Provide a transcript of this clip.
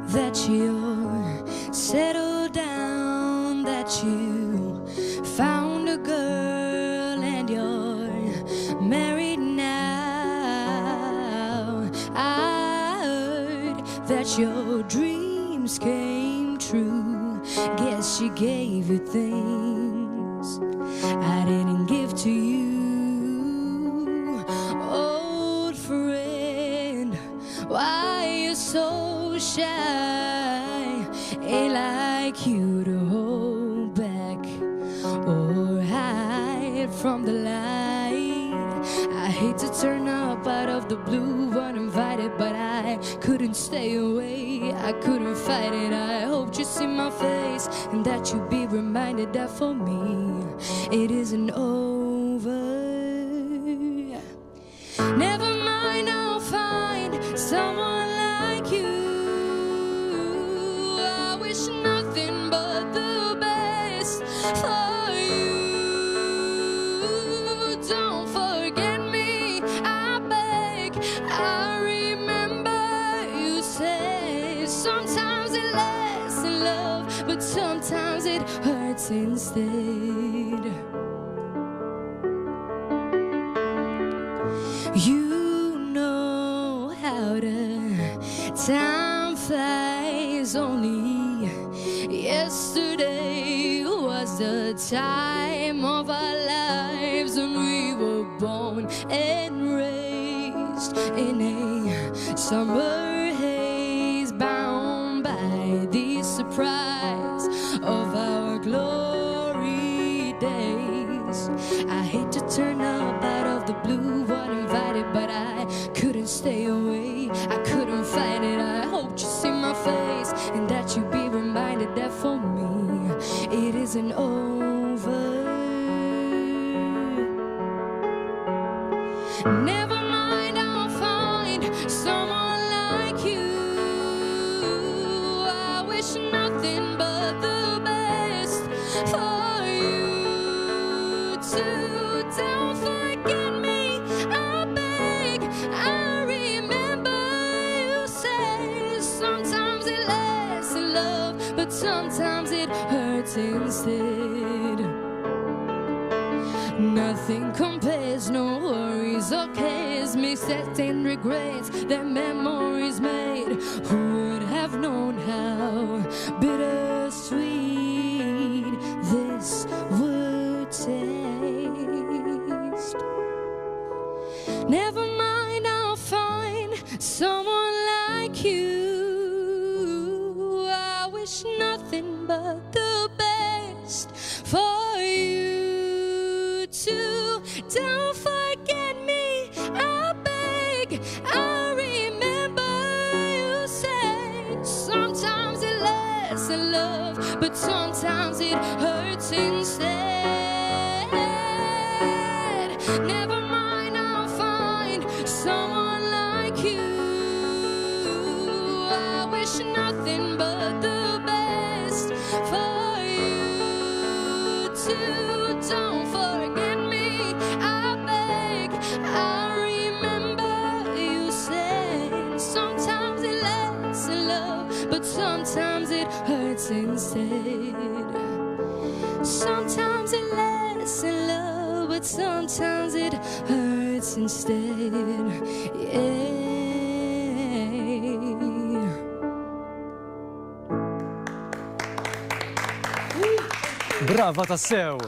that you're settled down, that you found a girl and you're married now. I heard that your dreams came true. Guess she gave you things I didn't give to you. Old friend, why you so shy? Ain't like you to hold back or hide from the light. I hate to turn up out of the blue uninvited, but I couldn't stay away, I couldn't fight it. I hoped you'd see my face and that you'd be reminded that for me it isn't over. Never mind, I'll find someone like you. I wish nothing but the best for you. Don't forget me, I beg. I remember you said sometimes it lasts in love, but sometimes it hurts instead. You know how time flies. Only yesterday was the time of our lives when we were born and raised in a summer haze, bound by the surprise of our glory days. I hate to turn up out of the blue uninvited, but I couldn't stay away, I couldn't fight it. I hoped you'd see my face and that you'd be reminded that for me it isn't over. Never mind, I'll find someone like you. I wish nothing but the best for you too. Don't forget me, I beg. I remember you said sometimes it lasts in love, but sometimes it hurts instead. Nothing compares, no worries or cares, mistakes and regrets that memories made. Who would have known how bittersweet this would taste? Never mind, I'll find someone like you. I wish nothing but the best for you too. Don't forget me, I beg. I remember you said sometimes it lasts in love, but sometimes it hurts instead. Never mind, I'll find someone like you. I wish nothing but the best for you too. Don't forget me, I beg. I remember you said sometimes it lasts in love, but sometimes it hurts instead. Sometimes it lasts in love, but sometimes it hurts instead. Yeah. Brava tassew!